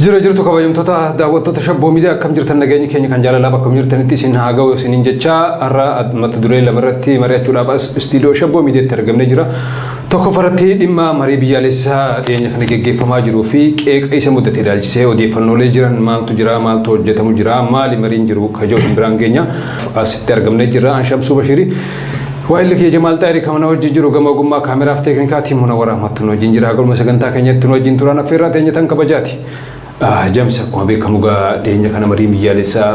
Jira jirtu kabajamtoota daawwattoota shabboo miidiyaa akkam jirtan nageenyi keenya kan jaalalaa bakka jirtanitti isin haa ga'u isiniin jecha har'a mata duree lamarratti mari'achuudhaaf as istiidiyoo shabboo miidiyaatti argamnee jira. Tokko faratti dhimma marii biyyaalessaa dhiyeenya kana geggeeffamaa jiruu fi qeeqa isa mudate ilaalchisee odeeffannoolee jiran maaltu jira maaltu hojjetamu jira maali mariin jiru kajoo hin biraan keenya asitti argamnee jira. Anshamsuu Bashirii Waa'illi kee Jamaal Xaayrii kamana wajjin jiru gama ogummaa kaameraaf teeknikaatiin muna waraammattu wajjin jira. Galma sagantaa keenyatti wajjin turaan affeerraa teenya tan kabajaati. Jamsa akkuma beekamu dhiyeenya kana mariin biyyaalessaa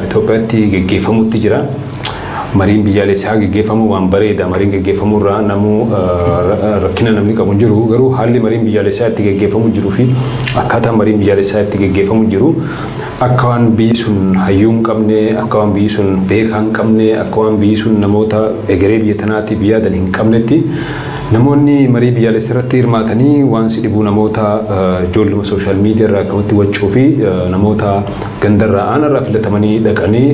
Itoophiyaatti geggeeffamutti jira. Mariin biyyaalessaa geggeeffamu waan bareeda. Mariin geggeeffamu irraa namuu rakkina namni qabu hin jiru. Garuu haalli mariin biyyaalessaa itti geggeeffamu jiruu fi akkaataan mariin biyyaalessaa itti geggeeffamu jiru akka waan biyyi sun hayyuu hin qabne, akka waan biyyi sun beekaa hin qabne, akka waan biyyi sun namoota egeree biyya tanaatiif yaadan hin qabnetti namoonni marii biyyaalessaa irratti hirmaatanii waan si dhibu namoota ijoolluma sooshaal miidiyaa irraa akkamitti wachuu fi namoota gandarraa aanarraa filatamanii dhaqanii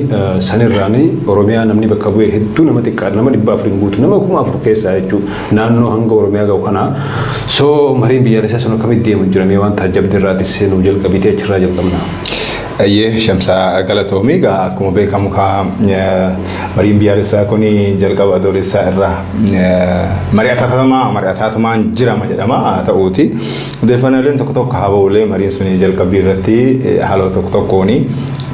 sanirraanii Oromiyaa namni bakka bu'ee hedduu nama xiqqaa nama 400 guutu nama 1000 keessaa jechuudha naannoo hanga Oromiyaa ga'u kana soo mariin biyyaalessaa sun akkamitti deemu jiramee waan taajjabde irraatis seenuu jalqabitee achirraa jalqabna. Ayyee Shamsaa galatoomii akkuma beekamu mariin biyyaalessaa kun jalqaba adoolessaa irraa mari'ataatumaan jirama jedhama ta'uuti. Odeeffannooleen tokko tokko haa ba'uulee mariin sun jalqabii irratti haalota tokko tokkoon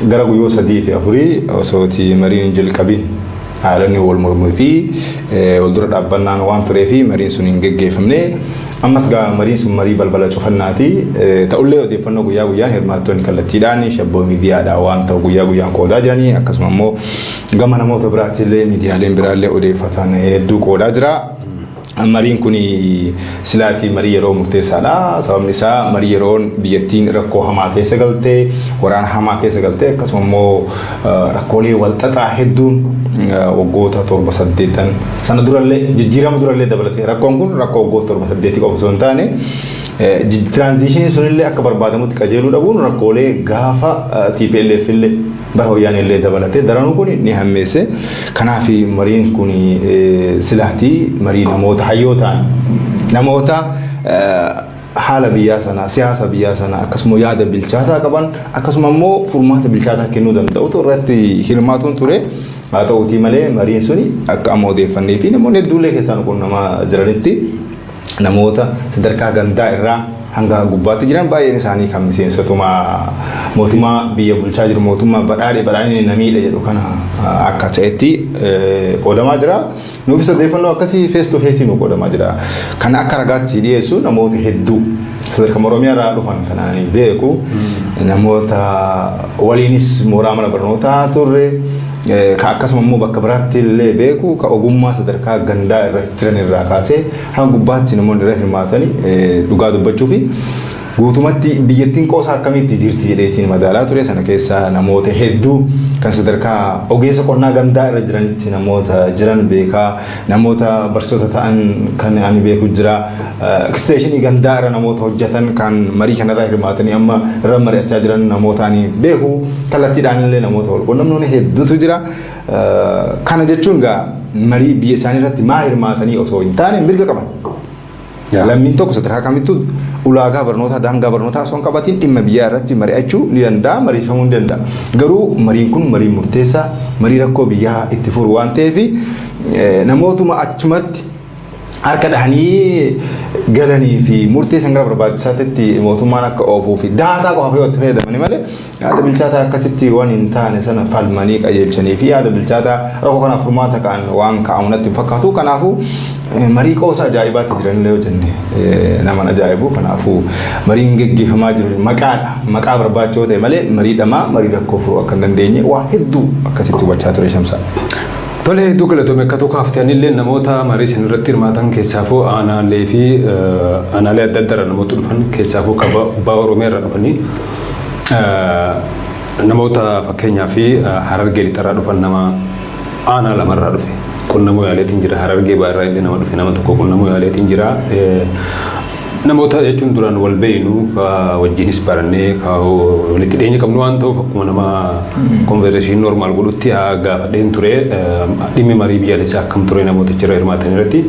gara guyyoo 3 fi 4 osooti mariin jalqabiin haalonni wal mormuu fi wal dura dhaabbannaan waan turee fi mariin sun hin geggeeffamne. Ammas mariin sun marii balbala cufannaati. Ta'ullee odeeffannoo guyyaa guyyaan hirmaattonni kallattiidhaan shabboo miidiyaadhaan waan ta'u guyyaa guyyaan qoodaa jiranii akkasuma immoo gama namoota biraattillee miidiyaaleen biraallee odeeffatan hedduu qoodaa jira. Mariin kun silaatii marii yeroo murteessaadha. Sababni isaa marii yeroon biyyattiin rakkoo hamaa keessa galtee, waraana hamaa keessa galtee akkasuma immoo rakkoolee walxaxaa hedduun waggoota 7-8 sana durallee jijjiirama durallee dabalatee rakkoon kun rakkoo waggoota 7-8 qofa osoo hin taane tiraanziishinii sunillee akka barbaadamutti qajeeluu dhabuun rakkoolee gaafa TPLF illee bara wayyaanee illee dabalatee daranuu kun ni hammeesse. Kanaaf mariin kun silaatii marii namoota hayyootaan namoota haala biyyaa sana siyaasa biyyaa sana akkasuma yaada bilchaataa qaban akkasuma immoo furmaata bilchaataa kennuu danda'utu irratti hirmaatuun ture. Haa ta'uutii malee mariin suni akka amma odeeffannee fi namoonni hedduullee keessaan kun nama jiranitti namoota sadarkaa gandaa irraa hanga gubbaatti jiran baay'een isaanii kan miseensotuma mootummaa biyya bulchaa jiru mootummaa badhaadhee namiidha jedhu kana akka ta'etti qoodamaa jira. Nuufis odeeffannoo akkasii face to face nu qoodamaa jira. Kan akka ragaatti dhiyeessu namoota hedduu sadarkaa Oromiyaa irraa dhufan kanaan beeku namoota waliinis mooraa mana barnootaa turre akkasuma immoo bakka biraatti illee beeku ka ogummaa sadarkaa gandaa irra jiran irraa kaasee hanga gubbaatti namoonni irra hirmaatanii dhugaa dubbachuu fi guutumatti biyyattiin qoosaa akkamitti jirti jedheetiin madaalaa ture. Sana keessa namoota hedduu kan sadarkaa ogeessa qonnaa gandaa irra jiranitti namoota jiran beekaa namoota barsiisota ta'an kan ani beeku jira. Eksteeshinii gandaa irra namoota hojjetan kan marii kanarraa hirmaatanii amma irra mari'achaa jiran namoota ani beeku kallattiidhaan illee namoota wal quunnamnoonni hedduutu jira. Kana jechuun marii biyya isaanii irratti maa hirmaatanii osoo hin taane mirga qaban. Lammiin tokko sadarkaa kamittuu ulaagaa barnootaa daangaa barnootaa osoo hin qabatiin dhimma biyyaa irratti mari'achuu ni danda'a mariifamuu ni danda'a. Garuu mariin kun marii murteessaa marii rakkoo biyyaa itti furu waan ta'eef namootuma achumatti harka dhahanii galanii fi murtee sangaa barbaachisaatti mootummaan akka oofuu fi daataa qofa yoo itti fayyadamani malee yaada bilchaataa akkasitti waan hin taane sana falmanii qajeelchanii fi yaada bilchaataa rakkoo kanaaf furmaata kan waan kaa'amu natti fakkaatu. Kanaafuu marii qoosa ajaa'ibaatti jiranillee yoo jenne nama ajaa'ibu. Kanaafuu mariin geggeeffamaa jiru maqaa barbaachoo ta'e malee mariidhamaa marii rakkoo furuu akka hin dandeenye waa hedduu akkasitti hubachaa ture Shamsaa. Tole hedduu galatoome akka tokko haftanillee namoota marii isin irratti hirmaatan keessaafuu aanaalee fi aanaalee adda addaa namoota dhufan keessaafuu kaaba Oromiyaa irraa dhufanii namoota fakkeenyaa fi Harargee lixarraa dhufan nama aanaa lamarraa dhufe. Qunnamuu yaaleetiin jira. Harargee baarraa illee nama dhufe nama tokko qunnamuu yaaleetiin jira. Namoota jechuun duraan wal beeynu wajjinis barannee walitti dhiyeenya qabnu waan ta'uuf akkuma nama konversashinii normaal godhutti gaafadheen ture dhimmi marii biyyaalessaa akkam ture namoota jira hirmaatan irratti.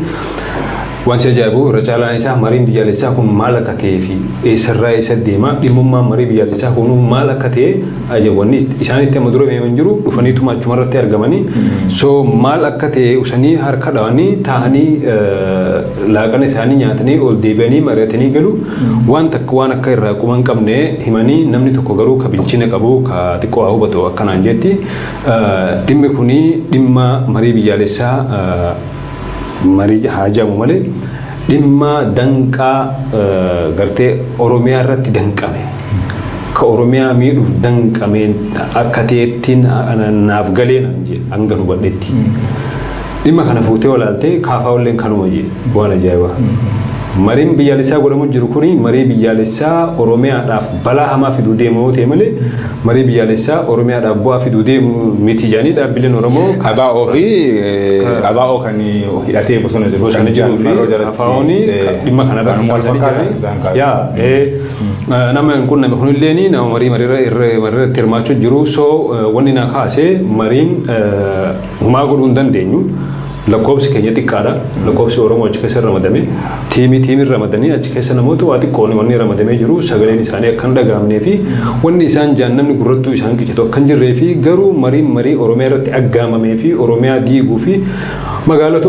waan si ajaa'ibu irra caalaan isaa mariin biyyaalessaa kun maal akka ta'ee fi eessarraa eessa deema dhimmummaan marii biyyaalessaa kun maal akka ta'e ajabwanni isaanitti amma dura beeman jiru dhufaniituma achumarratti argamanii so maal akka ta'e usanii harka dhawanii taa'anii laaqana isaanii nyaatanii ol deebi'anii mari'atanii galu waan akka irraa quban qabne himanii namni tokko garuu ka bilchina qabu ka xiqqoo haa hubatu akkanaan jetti dhimmi kuni dhimma marii biyyaalessaa marii haajamu malee dhimma danqaa gartee Oromiyaa irratti danqame ka Oromiyaa miidhuuf danqame akka ta'ettiin naaf galee nan jedhe hanga hubadhetti dhimma kana fuutee olaaltee kaafaa olleen kanuma jedhe waan ajaa'ibaa. Mariin biyyaalessaa godhamu jiru kuni marii biyyaalessaa Oromiyaadhaaf balaa hamaa fiduu deemu ta'e malee marii biyyaalessaa Oromiyaadhaaf bu'aa fiduu deemu miti jedhanii dhaabbileen Oromoo ABO kan hidhatee bosona jiru kan jiru afaa'ooni dhimma kanarratti nama kun nama kunilleen nama marii irratti hirmaachuu jiru so wanni na kaasee mariin humaa godhuu hin dandeenyu. lakkoofsi keenya xiqqaadha lakkoofsi Oromoo achi keessa ramadame tiimii ramadanii achi keessa namoota waa xiqqoon wanni ramadamee jiru sagaleen isaanii akka hin dhagahamnee fi wanni isaan jaannamni gurrattuu isaan qicatu akka hin jirree fi garuu marii Oromiyaa irratti aggaamamee fi Oromiyaa diiguu fi magaalota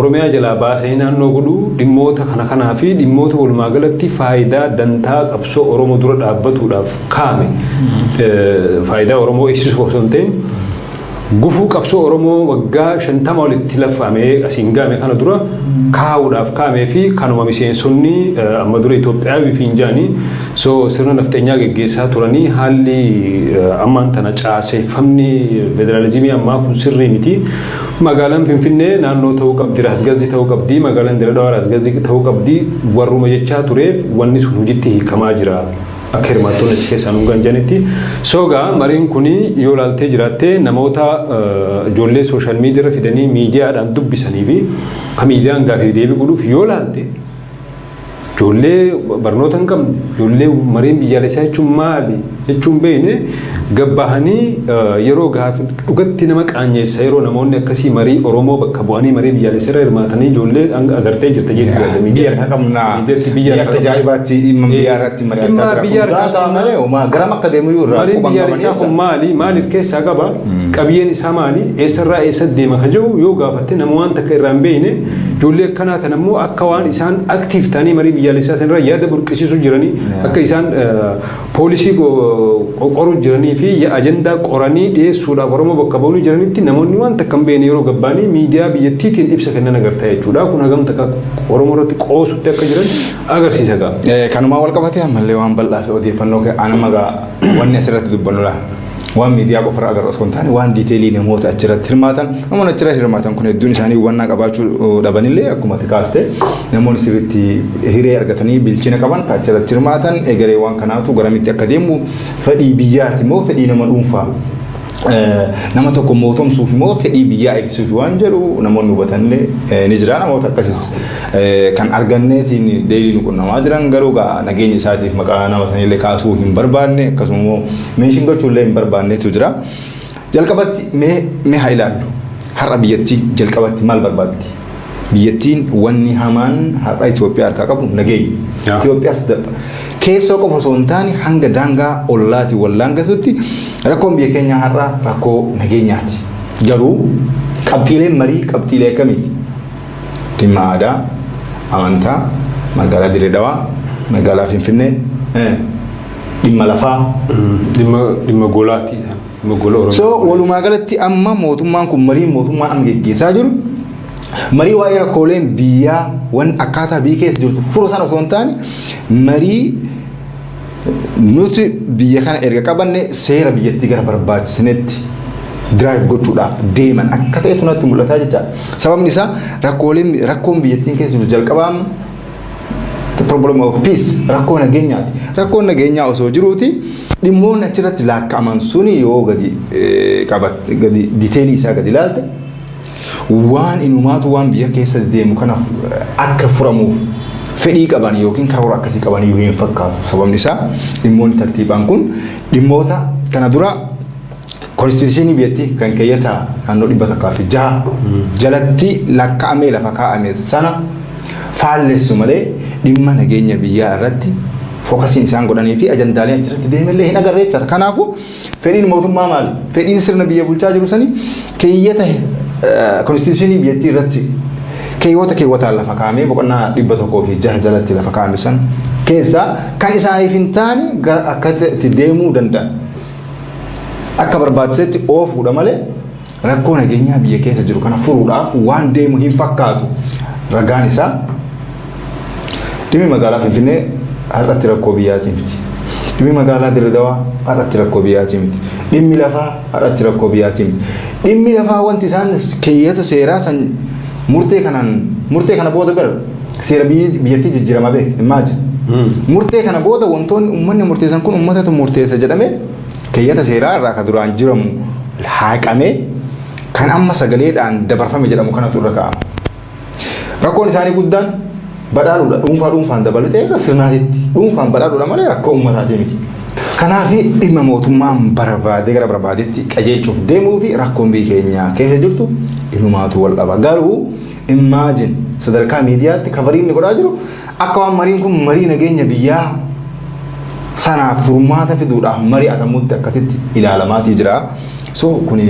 Oromiyaa jalaa baasanii naannoo godhuu dhimmoota kanaa fi dhimmoota walumaa galatti faayidaa dantaa qabsoo Oromoo dura dhaabbatuudhaaf kaame faayidaa Oromoo eegsisuuf osoo hin ta'in gufuu qabsoo Oromoo waggaa 50 walitti lafamee asiin gaame kana dura kaa'uudhaaf kaamee fi kanuma miseensonni amma dura Itoophiyaa Finjaanii so sirna nafteenyaa geggeessaa turanii haalli ammaan tana caaseeffamni federaalizimii ammaa kun sirrii miti magaalaan Finfinnee naannoo ta'uu qabdi rasgazii ta'uu qabdi magaalaan Diradawaa rasgazii ta'uu qabdi warruma jechaa tureef wanni sun hojiitti hiikamaa jira. Akirmaatonni keessaa nuungan janitti sogaa mariin kuni yoo laaltee jiraatte namoota ijoollee sooshaal miidiyaa fidanii miidiyaadhaan dubbisanii fi ka miidiyaan gaafii deebii godhuuf yoo laalte ijoollee barnoota hin qabne ijoollee mariin biyyaalessaa jechuun maali jechuun beekne gabbahanii yeroo gaafii dhugatti nama qaanyeessa yeroo namoonni akkasii marii Oromoo bakka bu'anii marii biyyaalessaa irra hirmaatanii ijoollee agartee jirta jechuudha. Biyya qabna biyya tajaajilaatti dhimma biyya irratti mari'ataa jira malee homaa garam akka deemu irraa quban qabanii kun maaliif keessaa qaba qabiyyeen isaa maali eessarraa eessa deema ka jiru yoo gaafatte nama waan takka irraa hin beekne ijoollee akkanaa tan ammoo akka waan isaan aktiif ta'anii marii biyyaalessaa sanarraa yaada burqisiisuu jiranii akka isaan poolisii qoruu jiranii fi ajandaa qoranii dhiyeessuudhaaf Oromoo bakka bu'anii jiranitti namoonni waan takka hin beekne yeroo gabbaanii miidiyaa biyyattiitiin ibsa kennan agartaa jechuudha kun hagam takka Oromoo irratti qoosutti akka jiran agarsiisa qaba. Kanumaa wal qabatee ammallee waan bal'aa fi odeeffannoo anamagaa wanni asirratti dubbannudha. Waan miidiyaa qofa agarra osoo hin taane waan diiteelii namoota achirratti hirmaatan namoonni achirratti hirmaatan kun hedduun isaanii hubannaa qabaachuu dhabanillee akkuma tikaaste namoonni sirriitti hiree argatanii bilchina qaban kan achirratti hirmaatan egeree waan kanaatu garamitti akka deemu fedhii biyyaati moo fedhii nama dhuunfaa nama tokko mootumsuuf immoo fedhii biyyaa eegsisuuf waan jedhu namoonni hubatanillee ni jira namoota akkasis kan arganneetiin deelii nu qunnamaa jiran garuu nageenya isaatiif maqaa nama sanillee kaasuu hin barbaanne akkasuma immoo meeshiin gochuullee hin barbaannetu jira. Jalqabatti mee haa ilaallu har'a biyyattiin jalqabatti maal barbaaddi? Biyyattiin wanni hamaan har'a Itoophiyaa harkaa qabu nageenya. Itoophiyaas keessoo qofa osoo hin taane hanga daangaa ollaati wallaan gasutti rakkoon biyya keenyaa har'a rakkoo nageenyaati. Garuu qabxiileen marii qabxiilee akkamiiti? Dhimma aadaa, amantaa, magaalaa Diradawaa, magaalaa Finfinnee, dhimma lafaa, dhimma golaati. So walumaa galatti amma mootummaan kun mootummaan amma geggeessaa jiru marii waa'ee rakkooleen biyyaa waan akkaataa biyya keessa jirtu furu sana osoo hin taane marii nuti biyya kana erga qabanne seera biyyattii gara barbaachisnetti drive gochuudhaaf deeman akka ta'etu natti mul'ataa jecha sababni isaa rakkoon biyyattiin keessa jiru jalqabaan the problem of peace rakkoo nageenyaati rakkoon nageenyaa osoo jiruuti dhimmoonni achirratti laakka'aman suni yoo gadi diteelii isaa gadi ilaalte waan inumaatu waan biyya keessa deemu kanaaf akka furamuuf fedhii qaban yookiin karoora akkasii qaban yoo hin fakkaatu sababni isaa dhimmoonni tartiibaan kun dhimmoota kana dura konstituushinii biyyattii kan keeyyata naannoo 106 jalatti lakkaa'amee lafa kaa'ame sana faallessu malee dhimma nageenya biyyaa irratti fookasiin isaan godhanii fi ajandaalee achirratti deemallee hin agarree jira. Kanaafuu fedhiin mootummaa maali? Fedhiin sirna biyya bulchaa jiru sanii keeyyata konstituushinii biyyattii irratti keewwataan lafa kaa'amee boqonnaa 106 jalatti lafa kaa'ame san keessaa kan isaaniif hin taane gara akka itti deemuu danda'an akka barbaachisetti oofuudha malee rakkoo nageenyaa biyya keessa jiru kana furuudhaaf waan deemu hin fakkaatu. Ragaan isaa dhimmi magaalaa Finfinnee har'atti rakkoo biyyaatii miti. Dhimmi magaalaa Dirree Dawaa har'atti rakkoo biyyaatii miti. Dhimmi lafaa har'atti rakkoo biyyaatii miti. Dhimmi lafaa wanti isaan keeyyata seeraa san murtee kana booda bira seera biyyattii jijjiirama beek imaaji. Murtee kana booda wantoonni uummanni murteessan kun uummatatu murteessa jedhame keeyyata seeraa irraa ka duraan jiramu haaqamee kan amma sagaleedhaan dabarfame jedhamu kanatu irra kaa'ama. Rakkoon isaanii guddaan badhaadhuudha. Dhuunfaan dabalatee sirnaatitti dhuunfaan badhaadhuudha malee rakkoo uummataati miti. Kanaaf dhimma mootummaan barbaadee gara barbaadetti qajeelchuuf deemuu fi rakkoon biyya keenyaa keessa jirtu inumaatu wal dhaba. Garuu imaajin sadarkaa miidiyaatti kavariin ni godhaa jiru akka waan mariin kun marii nageenya biyyaa sanaaf furmaata fiduudhaaf mari'atamutti akkasitti ilaalamaatii jira. So kun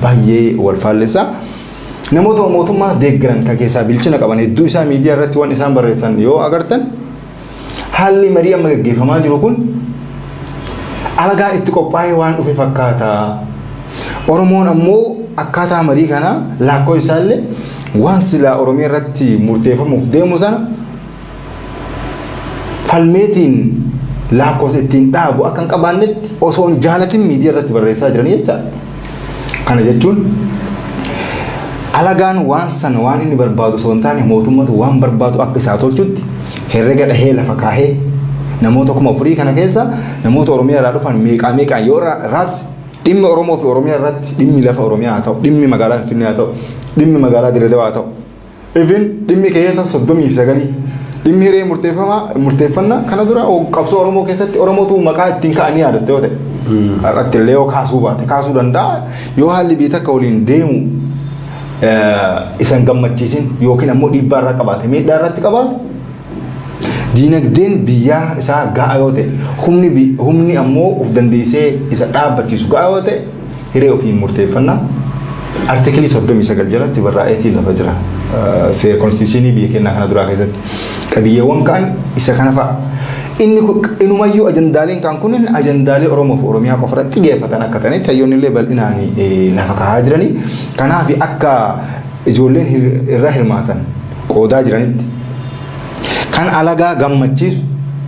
baay'ee wal faallessa. Namoota mootummaa deeggaran kan keessaa bilchina qaban hedduu isaa miidiyaa irratti waan isaan barreessan yoo agartan haalli marii amma gaggeeffamaa jiru kun alagaan itti qophaa'ee waan dhufe fakkaata. Oromoon ammoo akkaataa marii kana laakkoo isaallee waan silaa Oromiyaa irratti murteeffamuuf deemu sana falmeetiin laakkoos ittiin dhaabu akka hin qabaannetti osoo hin jaalatin miidiyaa irratti barreessaa jiranii jechaadha. Kana jechuun alagaan waan sana waan inni barbaadu osoo hin taane mootummatu waan barbaadu akka isaa tolchutti herrega dhahee lafa kaahee namoota 4,000 kana keessa namoota Oromiyaa irraa dhufan meeqaan yoo raabse dhimmi Oromoo fi Oromiyaa irratti dhimmi lafa Oromiyaa haa ta'u dhimmi magaalaa Finfinnee haa ta'u dhimmi magaalaa Dirree Dawaa haa ta'u even dhimmi keeyyata 39 dhimmi hiree murteeffannaa kana dura qabsoo Oromoo keessatti Oromootu maqaa ittiin ka'anii yaadatte yoo ta'e irratti illee yoo kaasuu danda'a yoo haalli biyya takka waliin deemu isan gammachiisin yookiin ammoo dhiibbaa irraa qabaate miidhaa irratti qabaate diinagdeen biyyaa isaa ga'a yoo ta'e humni ammoo uf dandeessee isa dhaabbachiisu ga'a yoo ta'e hiree ofiin murteeffannaa artikelii 39 jalatti barraa'eetiin lafa jira. Seera konstituushinii biyya keenyaa kana duraa keessatti qabiyyeewwan ka'an isa kana fa'a. Inumayyuu ajandaaleen kan kunneen ajandaalee Oromoo fi Oromiyaa qofa irratti xiyyeeffatan akka ta'anitti hayyoonni illee bal'inaan lafa kaa'aa jiranii. Kanaaf akka ijoolleen irraa hirmaatan qoodaa jiranitti kan alagaa gammachiisu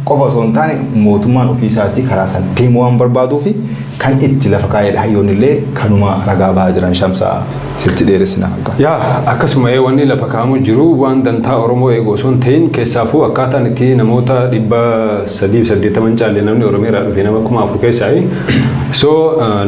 qofa osoo hin taane mootummaan ofii isaatii karaa san deemuu waan barbaaduu fi kan itti lafa kaa'edha. Hayyoonni illee kanuma ragaa bahaa jiran Shamsaa sitti dheeressina akka. Yaa akkasuma wanni lafa kaa'amu jiru waan dantaa Oromoo eeguu osoo hin ta'in keessaafuu akkaataan itti namoota 380 caalle namni Oromiyaa irraa dhufe nama 4,000 keessaa so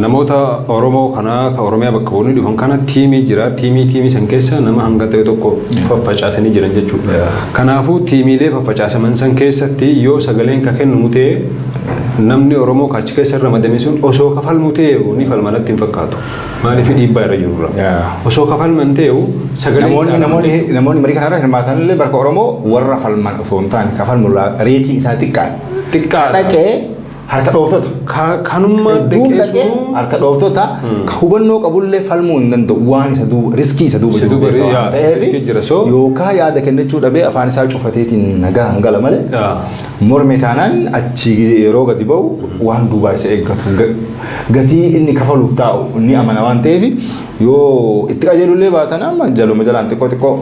namoota Oromoo kanaa kan Oromiyaa bakka bu'uun dhufan kana tiimii jira. Tiimii san keessa nama hanga ta'e tokko faffacaasanii jiran jechuudha. Kanaafuu tiimiilee faffacaasaman san keessatti yoo sagaleen ka kennu ta'e namni Oromoo kachi keessa ramadame sun osoo kafalmu ta'e ni falmanatti hin fakkaatu. Maaliif dhiibbaa irra jirudha. Osoo kafalman ta'e sagalee namoonni marii kanarra hirmaatan illee bakka Oromoo warra falman osoo hin taane kafalmu reetiin isaa xiqqaa dhaqee harka dhooftota kanummaa dhaqee harka dhooftota hubannoo qabullee falmuu hin danda'u waan isa duuba riskii isa duuba ta'eef yookaan yaada kennachuu dhabee afaan isaa cufateetiin nagaa hangala malee morme taanaan achi yeroo gadi ba'u waan duubaa isa eeggatu gatii inni kafaluuf taa'u inni amana waan ta'eef yoo itti qajeelullee baatan amma jaluma jalaan xiqqoo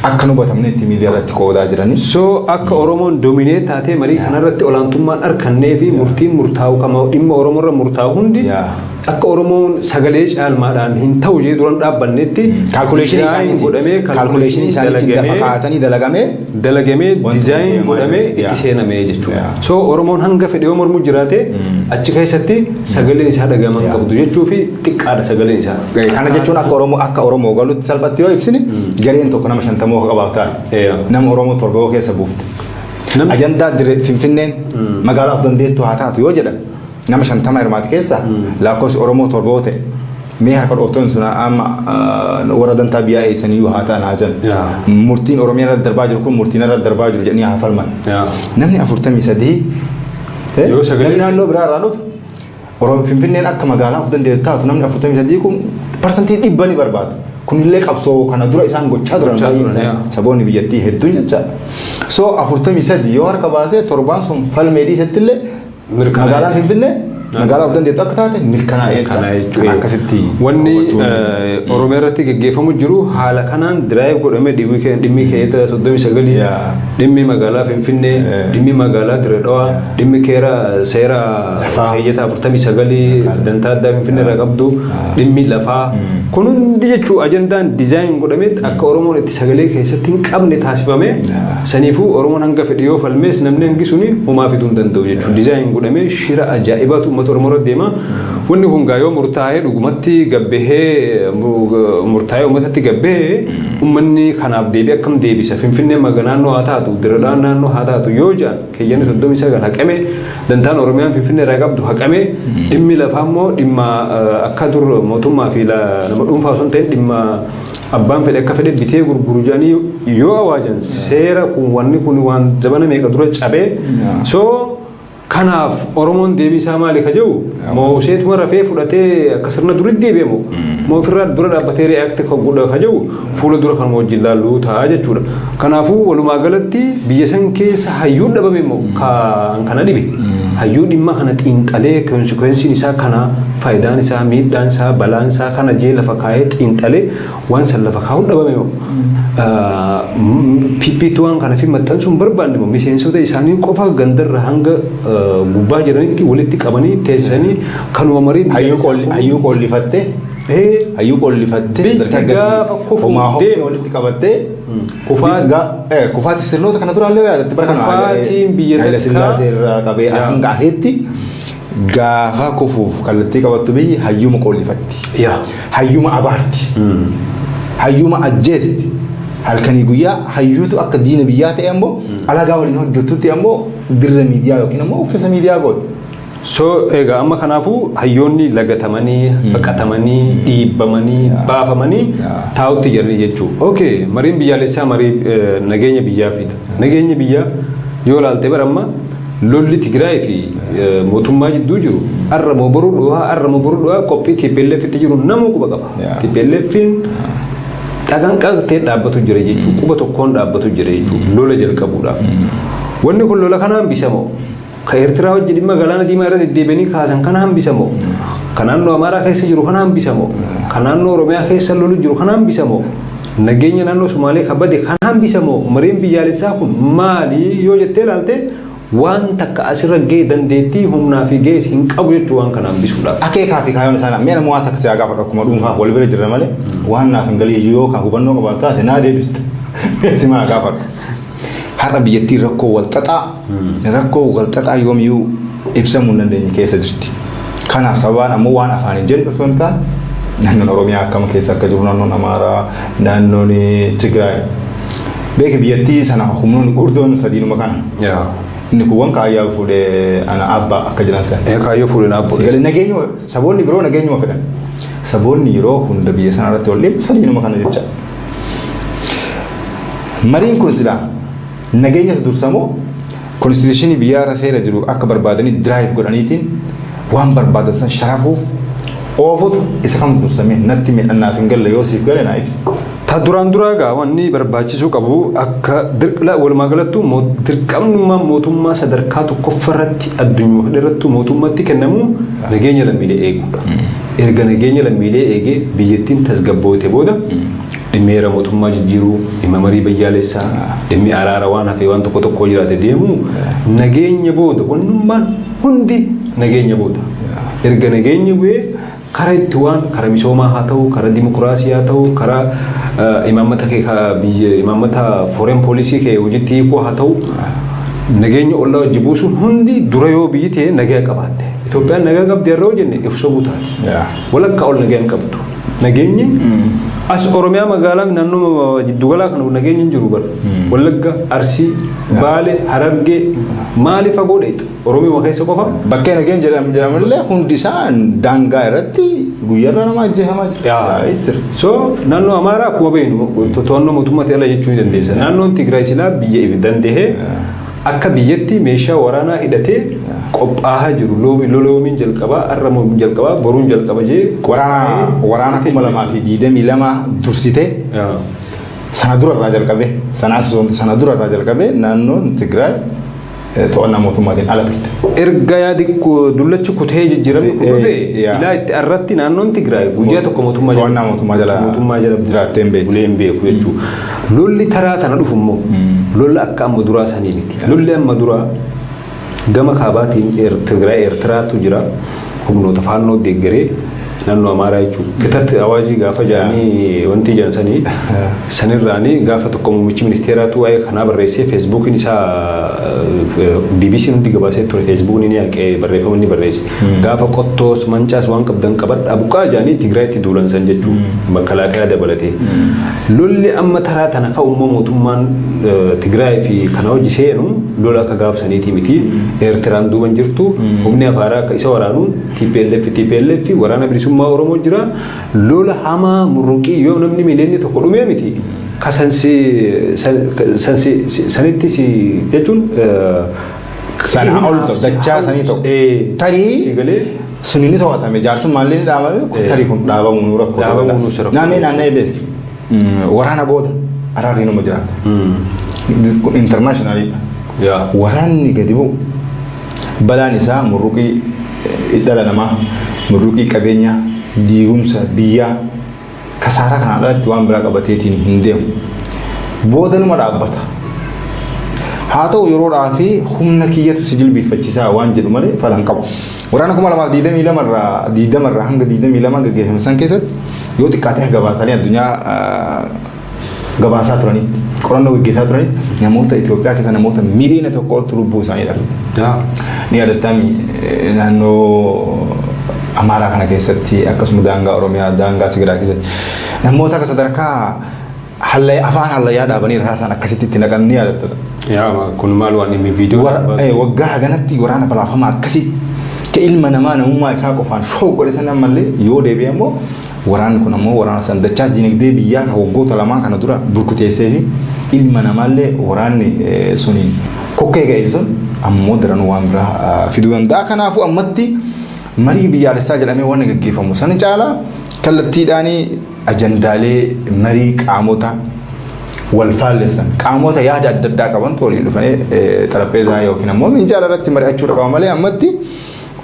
akka nu batamne itti miidiyaa irratti qoodaa jiranii. So akka Oromoon dominee taatee marii kanarratti olaantummaan harkannee fi murtiin murtaa'u qaba dhimma Oromoo irra murtaa'u hundi akka Oromoon sagalee caalmaadhaan hin ta'u jee duran dhaabbannetti kaalkuleeshinii isaaniitiin lafa kaa'atanii dalagamee dizaayin godhamee itti seenamee jechuudha. So Oromoon hanga fedhee mormu jiraate achi keessatti sagaleen isaa dhagaman qabdu jechuu fi xiqqaadha sagaleen isaa. Kana jechuun akka Oromoo galuutti salphatti yoo ibsine gareen tokko nama 50 qabaaf nama Oromoo torba keessa buufte. Ajandaa Finfinneen magaalaa of dandeettu haa taatu yoo jedhan nama 50 hirmaate keessa lakkoofsi Oromoo torboote mee harka dhooftoon suna amma warra dantaa biyyaa eessanii yoo haa ta'an haa jedhan murtiin Oromiyaa irra darbaa jiru kun murtiin irra darbaa jiru jedhanii haa falman namni 43 namni naannoo biraa irraa dhufe Oromoo Finfinneen akka magaalaa of danda'e taatu namni 43 kun parsantii 100 ni barbaada kunillee qabsoo kana dura isaan gochaa turan saboonni biyyattii hedduun jecha so 43 yoo harka baasee torbaan sun falmee dhiisetti illee magaalaa Finfinnee magaalaa of dandeettu akka taate mirkanaa'ee akkasitti wanni Oromiyaa irratti gaggeeffamu jiru haala kanaan diraayiv godhamee dhimmi keessa 39 dhimmi magaalaa Finfinnee dhimmi magaalaa Dirreedhawaa dhimmi keera seera keeyyata 49 dantaa addaa Finfinnee irraa qabdu dhimmi lafaa kun hundi jechuun ajandaan dizaayin godhamee akka Oromoon itti sagalee keessatti hin qabne taasifame saniifuu Oromoon hanga fedhi yoo falmees namni hangi suni homaa fiduu hin danda'u jechuudha dizaayin godhamee shira ajaa'ibaatu uummata Oromoo deema wanni kun gaayoo murtaa'ee dhugumatti gabbahee murtaa'ee uummatatti gabbahee uummanni kanaaf deebi akkam deebisa Finfinnee magaalaa naannoo haa taatu Dirreedhawaan naannoo haa taatu yoo jaan keeyyanni 39 haqame dantaan Oromiyaan Finfinnee irraa qabdu haqame dhimmi lafaa immoo dhimma akka dur mootummaa fi nama dhuunfaa osoo hin ta'in dhimma abbaan fedhe akka fedhe bitee gurguru jedhanii yoo awaajan seera kun wanni kun waan zabana meeqa dura cabee so kanaaf Oromoon deebii isaa maali ka jiru moo seetuma rafee fudhatee akka sirna duritti deebi'emu moo ofirraa dura dhaabbatee react ka godha ka jiru fuula dura kan wajjin laallu ta'a jechuudha kanaafuu walumaa galatti biyya san keessa hayyuun dhabame immoo kana dhibe hayyuu dhimma kana xiinxalee konsekwensiin isaa kana faayidaan isaa miidhaan isaa balaan isaa kana jee lafa kaa'ee xiinxalee waan san lafa kaa'uun dhabame immoo PPT waan kana fi maxxansuun barbaanne immoo miseensota isaanii qofa gandarra hanga gubbaa jiranitti walitti qabanii teessanii kanuma marii hayyuu qollifatte gaafa homaa walitti qabattee kufaati sirnoota kana duraallee yaadatti bara kana kufaatiin biyya Haayila Sillaasee irraa qabee hanga aheetti gaafa kufuuf kallattii qabattu biyyi hayyuma qollifatti hayyuma abaarti hayyuma ajjeesti halkanii guyyaa hayyuutu akka diina biyyaa ta'e ammoo alagaa waliin hojjetutti ammoo dirra miidiyaa yookiin ammoo uffisa miidiyaa godhu. So egaa amma kanaafuu hayyoonni lagatamanii baqatamanii dhiibbamanii baafamanii taa'utti jiran jechuudha. Okay mariin biyyaalessaa marii nageenya biyyaafidha. Nageenya biyyaa yoo ilaalte bara amma lolli Tigraay fi mootummaa jidduu jiru arramoo boruu dhu'aa qophii TPLF itti jiru namuu quba qaba. TPLFin dhagaan qabtee dhaabbatu jira jechuudha. Quba tokkoon dhaabbatu jira jechuudha. Lola jalqabuudhaaf. Wanni kun lola kana hambisamoo ka Eertiraa wajjin dhimma galaana diimaa irratti deddeebianii kaasan kana hambisamoo ka naannoo Amaaraa keessa jiru kana hambisamoo ka naannoo Oromiyaa keessa lolu jiru kana hambisamoo nageenya naannoo Sumaalee kabade kana hambisamoo mariin biyyaalessaa kun maali yoo jettee ilaalte waan takka asirra ga'e dandeettii humnaa fi ga'es hin qabu jechuu waan kana hambisuudhaaf. Akeekaa fi kaayoon isaanii mee nama waan takka siyaa gaafa akkuma dhuunfaa wal bira jirra malee waan naaf hin galee yoo kan hubannoo qabaatu taate naa deebista simaa gaafadhu. Har'a biyyattii rakkoo walxaxaa yoomiyyuu ibsamuu hin dandeenye keessa jirti. Kanaaf sababaan ammoo waan afaan hin jennu osoo hin taane naannoon Oromiyaa akkama keessa akka jiru naannoon Amaaraa naannoon Tigraay beeki biyyattii sana humnoonni gurguddoon sadiinuma kana. Inni kuwwan kaayyaa fuudhee ana abbaa akka jiran sana. Kaayyoo fuudhee na abbaa. Sigalee nageenya saboonni biroo nageenyuma fedhan. Saboonni yeroo hunda biyya sana irratti wal dhiibu sadiinuma kana jecha. Mariin kun silaa nageenya dursamoo konstituushinii biyyaara seera jiru akka barbaadanii diraayiv godhaniitiin waan barbaadan san sharafuuf oofutu isa kam dursamee natti miidhannaaf hin galle yoo siif gale naa ibsi. Ta duraan duraa gaa wanni barbaachisuu qabu akka walumaa galattu dirqamnummaa mootummaa sadarkaa tokkoffarratti addunyaa irratti mootummaatti kennamu nageenya lammiilee eeguudha. Erga nageenya lammiilee eegee biyyattiin tasgabboote booda dhimmeera mootummaa jijjiiruu dhimma marii biyyaalessaa dhimmi araara waan hafee waan tokko tokko jiraate deemu nageenya booda wannummaan hundi nageenya booda. Erga nageenya bu'ee kara itti waan kara misoomaa haa ta'u kara dimokiraasii haa ta'u kara imaammata kee biyya imaammata foreign policy kee hojiitti hiikuu haa ta'u nageenya ollaa wajji buusuun hundi dura yoo biyyi ta'e nagaa qabaatte Itoophiyaan nagaa qabdi irra hojjenne ibsa buutaati walakkaa ol nagaa hin qabdu nageenyi as Oromiyaa magaalaa naannoo Jiddugalaa kan nageenya hin jiru bar Wallagga Arsii Baale Harargee maali fagoo dheeta Oromiyaa keessa qofa bakkee nageenya jedhamallee hundi isaa daangaa irratti guyyaarra nama ajjeefamaa jira. So naannoo Amaaraa akkuma beeknu to'annoo mootummaatti ala jechuu ni dandeessa. Naannoon Tigraay silaa biyya if dandahee akka biyyatti meeshaa waraanaa hidhatee qophaa'aa jiru loloomiin jalqabaa arramuun jalqabaa boruun jalqaba jee waraana 2022 dursite sana dura irraa jalqabe sana dura irraa jalqabe naannoon Tigraay to'annaa mootummaatiin ala turte. Erga yaadi dullachi kutee jijjiirame kutee ilaa itti irratti naannoon Tigraay guyyaa tokko mootummaa jala jiraattee hin beeku jechuudha. Lolli taraa tana dhufu immoo lolli akka amma duraa sanii miti. Lolli amma duraa gama kaabaatiin Tigraay Eertiraatu jira humnoota faannoo deeggaree naannoo Amaaraa jechuudha. Kitatti awaajii gaafa jaanii wanti jaansanii sanirraanii gaafa tokko muummichi ministeeraatu waa'ee kanaa barreessee feesbuukiin isaa BBC nuti gabaasee ture feesbuukiin ni haqee barreeffama inni barreesse. Gaafa qottoos mancaas waan qabdan qabadha buqqaa jaanii Tigraayitti duulansan jechuudha. Makalaakaa dabalatee. Lolli amma taraa tana ka'ummoo mootummaan Tigraay fi kana hojii seenu lola akka gaafsaniitii miti. Eertiraan duuban jirtu humni afaaraa akka isa waraanuun TPLF waraana bilisummaa Oromoo jira lola hamaa murruqii yoo namni miliyoonni tokko dhumee miti kasansi sanitti si jechuun sana ol dachaa sanii tokko tarii sunini to'atame jaarsun maallee dhaabame tarii kun dhaabamu rakkoo naannee beeku waraana booda araarri nama jiraata internationally waraanni gadi bu'u balaan isaa murruqii dhala namaa murruqii qabeenya diigumsa biyyaa kasaaraa kanaan alatti waan biraa qabateetiin hin deemu booda numa dhaabbata haa ta'u yeroodhaa fi humna kiyyatu si jilbiiffachiisaa waan jedhu malee falan qabu waraana 2022 irraa hanga 22 gaggeeffame san keessatti yoo xiqqaatee gabaasaalee addunyaa gabaasaa turanitti qorannoo gaggeessaa turanitti namoota Itoophiyaa keessa namoota miliyoona tokko oltu lubbuu isaanii dhabe. Ni yaadattami naannoo Amaaraa kana keessatti akkasuma daangaa Oromiyaa daangaa Tigraay keessatti namoota akka sadarkaa afaan hallayyaa dhaabanii rasaasaan akkasitti itti naqan ni yaadatta. Kun maal waan inni viidiyoo waggaa haganatti waraana balaafamaa akkasii ka ilma namaa namummaa isaa qofaan shoo godhe sana ammallee yoo deebi'e immoo waraanni kun ammoo waraana sandachaa dinagdee biyyaa kan waggoota lamaan kana dura burkuteessee fi ilma namaallee waraanni suniin kokkee ga'e sun ammoo daran waan biraa fiduu danda'a. Kanaafuu ammatti marii biyyaalessaa jedhamee waan gaggeeffamu sana caalaa kallattiidhaan ajandaalee marii qaamota wal faallessan qaamota yaada adda addaa qaban waliin dhufanii xarapheezaa yookiin ammoo minjaala irratti mari'achuu qaba malee ammatti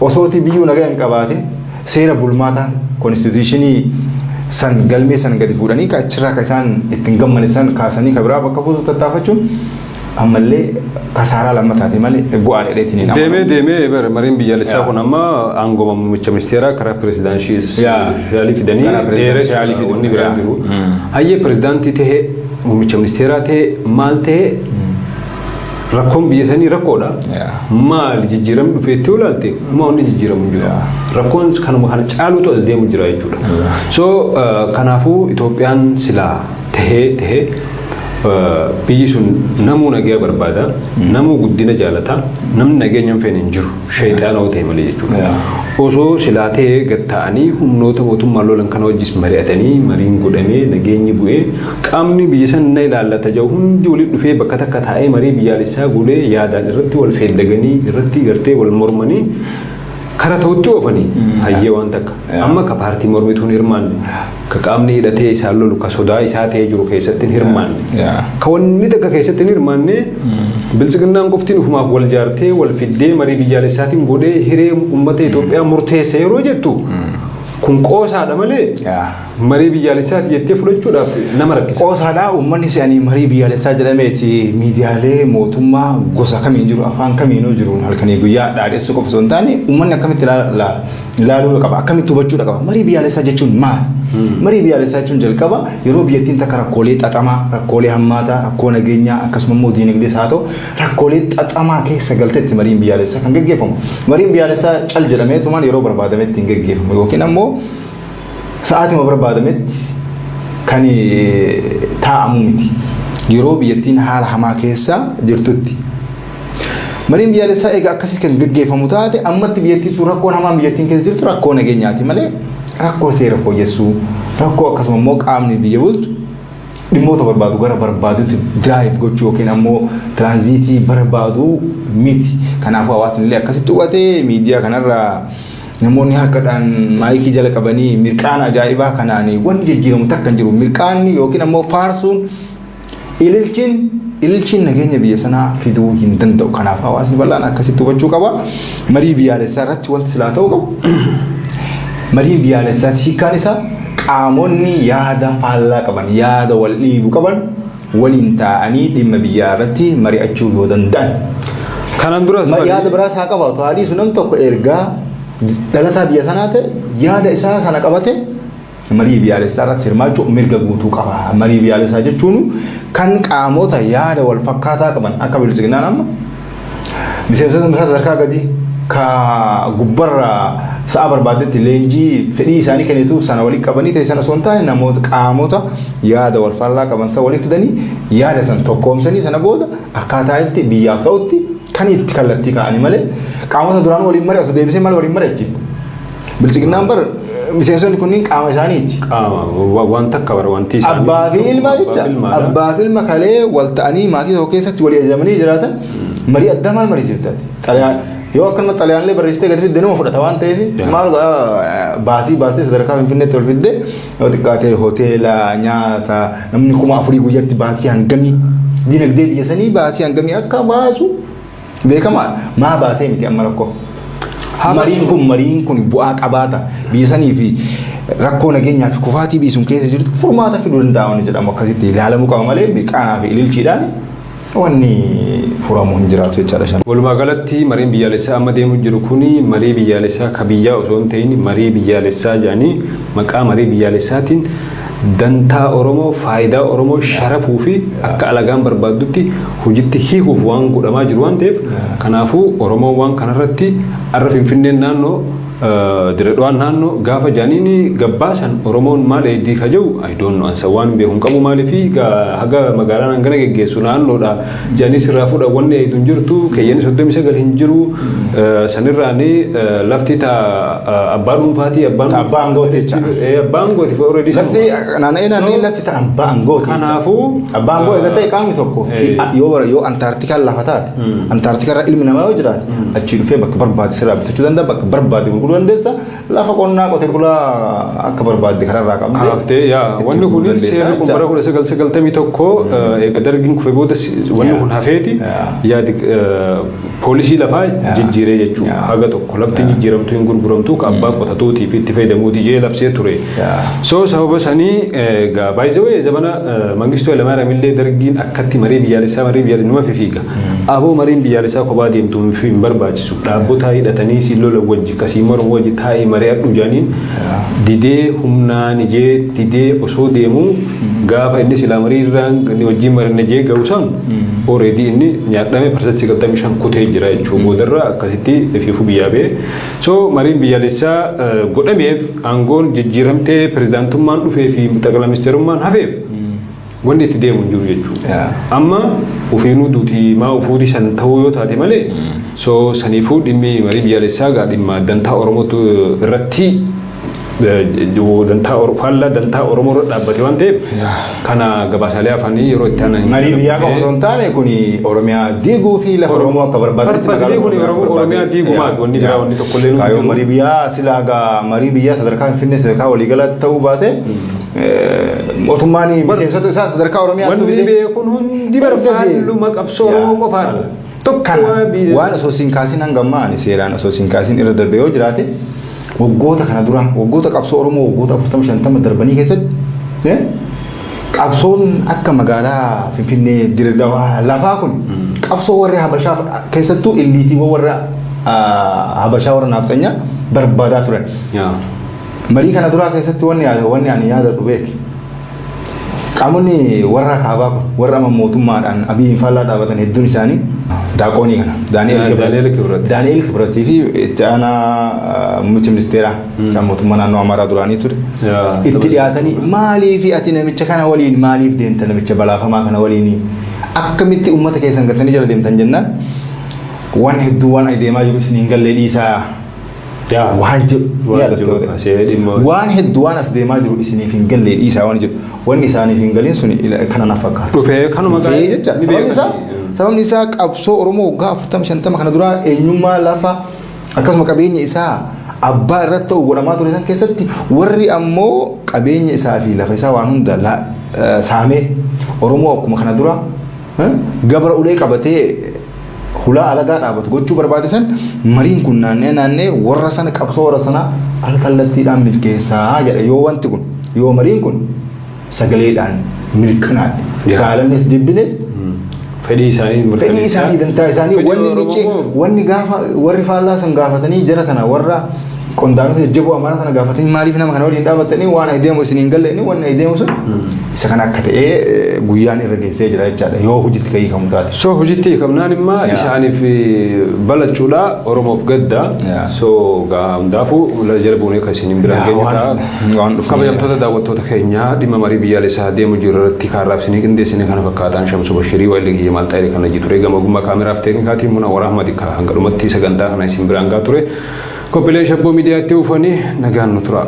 osooti biyyuu nagaa hin qabaatin seera bulmaataa konstituushinii san galmee san gadi fuudhanii ka achirraa ka isaan ittiin gammane san kaasanii ka biraa bakka fuutu tattaafachuun ammallee kasaaraa lammataati malee bu'aa dheereetiin hin deemee mariin biyyaalessaa kun amma aangoo muummicha ministeeraa karaa pirezidaanshaalii fidanii dheeressuu wanni biraan jiru hayyee pirezidaantii tahee muummicha ministeeraa tahee maal tahee rakkoon biyya sanii rakkoodha maal jijjiiramni dhufeetti olaalte maa wanni jijjiiramu jiru rakkoon kanuma kana caalutu as deemu jira jechuudha. So kanaafuu Itoophiyaan silaa tahee biyyi sun namuu nagaa barbaada namuu guddina jaalata namni nageenya hin feene hin jiru shayxaana ta'e malee jechuudha. Osoo silaa ta'ee gatta'anii humnoota mootummaa lolan kana wajjis mari'atanii mariin godhamee nageenyi bu'ee qaamni biyya san na ilaallata jiru hundi waliin dhufee bakka takka taa'ee marii biyyaalessaa godhee yaadaan irratti wal feeddaganii irratti gartee wal mormanii karaa ta'utti oofanii hayyee waan takka amma ka paartii mormituun hirmaanne ka qaamni hidhatee isaan lolu ka sodaa isaa ta'ee jiru keessatti hirmaanne ka wanni takka keessatti hirmaanne bilchiginnaan qoftiin ufumaaf wal jaartee wal fiddee marii biyyaalessaatiin godhee hiree uummata Itoophiyaa murteessa yeroo jettu kun qoosaadha malee marii biyyaalessaati jettee fudhachuudhaaf nama rakkisa. Qoosaadha uummanni se'anii marii biyyaalessaa jedhameeti miidiyaalee mootummaa gosa kamiin jiru afaan kamiinuu jiru halkanii guyyaa dhaadheessuu qofa osoo hin taane uummanni akkamitti ilaaluu qaba akkamitti hubachuudha qaba marii biyyaalessaa jechuun maal? Marii biyyaalessaa jechuun jalqaba yeroo biyyattiin takka rakkoolee xaxamaa rakkoolee hammaataa rakkoo nageenyaa akkasuma immoo diinagdees haa ta'u rakkoolee xaxamaa keessa galteetti mariin biyyaalessaa kan gaggeeffamu. Mariin biyyaalessaa cal jedhameetumaan yeroo barbaadametti hin gaggeeffamu yookiin ammoo sa'aatima barbaadametti kan taa'amu miti. Yeroo biyyattiin haala hamaa keessa jirtutti. Mariin biyyaalessaa egaa akkasii kan gaggeeffamu taate ammatti biyyattii sun rakkoon hamaan biyyattiin keessa jirtu rakkoo nageenyaati malee rakkoo seera fooyyessuu rakkoo akkasuma immoo qaamni biyya bulchu dhimmoota barbaadu gara barbaadutti diraayiv gochuu yookiin ammoo tiraanziitii barbaadu miti. Kanaafuu hawaasni illee akkasitti hubatee miidiyaa kanarraa namoonni harkadhaan maayikii jala qabanii mirqaan ajaa'ibaa kanaan wanni jijjiiramu takka hin jiru. Mirqaanni yookiin ammoo faarsuun ililchiin nageenya biyya sanaa fiduu hin danda'u. Kanaaf hawaasni bal'aan akkasitti hubachuu qaba. Marii biyyaalessaa irratti wanti silaa ta'uu qabu. Mariin biyyaalessaa hiikaan isaa qaamonni yaada faallaa qaban, yaada wal dhiibu qaban waliin taa'anii dhimma biyyaa irratti mari'achuu yoo danda'an. Kanaan duras yaada biraas haa qabaatu. Haadhi sun nam tokko ergaa dhalataa biyya sanaa ta'e yaada isaa sana qabate marii biyyaalessaa irratti hirmaachuu mirga guutuu qaba. Marii biyyaalessaa jechuun kan qaamota yaada wal fakkaataa qaban akka bilisignaan amma miseensota sadarkaa gadii ka gubbarra sa'a barbaadetti leenjii fedhii isaanii kennituuf sana walitti qabanii ta'e sana osoo hin taane namoota qaamota yaada wal faallaa qaban sana walitti fidanii yaada sana tokkoomsanii sana booda akkaataa itti biyyaaf ta'utti kan itti kallattii ka'anii malee qaamota duraan waliin mari'atu deebisee maal waliin mari'achiiftu. Bilisignaan bar miseensonni kunniin qaama isaaniiti. Wanta akka bara wanti isaanii. Abbaa fi ilma jecha abbaa fi ilma kalee wal ta'anii maatii tokko keessatti walii ajajamanii jiraatan marii adda maal mariisiiftaati. Yoo akkanuma xalayaalee barreessitee gadi fidde nama fudhata waan ta'eef maal baasii baastee sadarkaa Finfinneetti ol fidde yoo xiqqaatee hoteela nyaata namni 4,000 guyyaatti baasii hangamii dinagdee biyya sanii baasii hangamii akka baasu beekamaadha. Maa baasee miti amma rakkoo. Mariin kun bu'aa qabaata biyya sanii fi rakkoo nageenyaa fi kufaatii biyyi sun keessa jirtu furmaata fiduu danda'u jedhamu akkasitti ilaalamuu qaba malee mirqaanaa fi ililchiidhaan wanni furamu hin jiraatu jechaadha. Walumaa galatti mariin biyyaalessaa amma deemu jiru kuni marii biyyaalessaa ka biyyaa osoo hin ta'in marii biyyaalessaa jedhanii maqaa marii biyyaalessaatiin dantaa Oromoo faayidaa Oromoo sharafuu fi akka alagaan barbaadutti hojiitti hiikuuf waan godhamaa jiru waan ta'eef kanaafuu Oromoon waan kanarratti arra Finfinneen naannoo Diredwaan naannoo gaafa jaaniin gabbaasan Oromoon maal eeddii ka jiru I don't know ansa waan beekun qabu maaliifi haga magaalaan hangana geggeessu naannoodha jaanii sirraa fuudha wanni eeduun jirtu keeyyan 39 hin jiru sanirraani lafti ta abbaa dhuunfaatii abbaan goote abbaan goote for already lafti naannoo lafti ta abbaan goote kanaafuu abbaan goote ta'e qaamni tokko yoo Antaartikaa lafa taate Antaartikaa irra ilmi namaa yoo jiraate achi dhufee bakka barbaade sirraa bitachuu danda'a bakka barbaade gurguruu dandeessa lafa qonnaa qotee bulaa akka barbaadde kanarraa qabne. Kaaftee yaa wanni kun seerri kun bara 1991 eega dargiin kufe booda wanni kun hafeeti yaadi poolisii lafaa jijjiiree jechuudha. Haga tokko lafti jijjiiramtu hin gurguramtu ka abbaa qotatuutii fi itti fayyadamuuti jee labsee ture. So sababa sanii by the way zamana Mangistuu Hayilamaariyaam illee dargiin akkatti marii biyyaalessaa numa fiiga. Aboo mariin biyyaalessaa kophaa deemtu hin barbaachisu. Dhaabbota hidhatanii silola wajji kasii morma wajji taa'ee mari'adhu jaaniin didee humnaan ijee didee osoo deemuu gaafa inni silaa marii irraan wajjin marina jee ga'uusan already inni nyaadhame parsantii 95 kutee jira jechuudha. Boodarraa akkasitti fiifu biyyaa ba'e. So mariin biyyaalessaa godhameef aangoon jijjiiramtee pirezidaantummaan dhufee fi xaqala ministeerummaan hafeef wanni itti deemu hin jiru jechuudha. Amma ofiinuu duutii maa ofuuti san ta'uu yoo taate malee so saniifuu dhimmi marii biyyaalessaa gaa dhimma dantaa Oromootu irratti dantaa Oromoo irra dhaabbate waan ta'eef kana gabaasaalee afaanii yeroo itti aanan marii biyyaa qofa osoo hin taane kun Oromiyaa diiguu fi lafa Oromoo akka barbaadetti Oromiyaa diiguu maal wanni biraa wanni tokkollee kaayoo marii biyyaa silaa gaa marii biyyaa sadarkaa Finfinnee sadarkaa waliigalaa ta'uu baate mootummaan miseensota isaa sadarkaa Oromiyaatti wanni beekuun hundi barbaaduma qabsoo Oromoo qofaadha. Waan osoo siin kaasin hangammaa ani seeraan osoo siin kaasin irra darbee yoo jiraate waggoota kana dura waggoota qabsoo Oromoo waggoota 40-50 darbanii keessatti qabsoon akka magaalaa Finfinnee Diredawaa lafaa kun qabsoo warra Habashaa keessattuu illiitiiwwan warra Habashaa warra naaftanya barbaadaa turan. Marii kana duraa keessatti wanni ani yaadadhu beeki Qaamonni warra kaabaa kun warra mootummaadhaan abiin faallaa dhaabatan hedduun isaanii daaqoonii kana Daani'eel Kibratii fi itti aanaa muummicha ministeeraa kan mootummaa naannoo Amaaraa duraanii ture. Itti dhiyaatanii maaliif ati namicha kana waliin maaliif deemta namicha balaafamaa kana waliin akkamitti uummata keessan gatanii jala deemtan jennaan waan hedduu waan deemaa jiru isin hin galle dhiisaa. Waan hedduu waan as deemaa jiru isiniif hin galle dhiisaa waan jedhu wanni isaaniif hin galin sun kana naaf fakkaata. Dhufee kanuma jecha sababni isaa qabsoo Oromoo waggaa 40-50 kana dura eenyummaa lafa akkasuma qabeenya isaa abbaa irratti ta'u godhamaa ture san keessatti warri ammoo qabeenya isaa fi lafa isaa waan hunda saamee Oromoo akkuma kana dura gabra ulee qabatee hulaa alagaa dhaabatu gochuu barbaachisan mariin kun naannee warra sana qabsoo warra sana alkallattiidhaan milkeessaa jedha yoo wanti kun yoo mariin kun sagaleedhaan milkanaadha jaalannes jibbines fedhii isaanii dantaa isaanii wanni gaafa warri faallaa san gaafatanii jara sana warra qondaalota jajjaboo Amaaraa sana gaafatanii maaliif nama kana waliin dhaabatanii waan deemu isiniin galle waan deemu sun isa kana akka ta'ee guyyaan irra geessee jira jechaadha yoo hojiitti ka'ii kamu taate. So hojiitti kamnaan immoo isaaniif balachuudha Oromoof gadda so hundaafuu jala buunee kan isiniin biraan geenye kabajamtoota daawwattoota keenyaa dhimma marii biyyaalessaa deemu jiru irratti kaarraaf isinii qindeessine kana fakkaataan Shamsu Bashirii Wallee Kiyya Maalxaayii kana jiru gama ogummaa kaameraaf teeknikaatiin Munawwar Ahmad hanga dhumatti sagantaa kana isin biraan gaa ture. Koppilee Shabboo Miidiyaatti ufanii nagaan nu tura.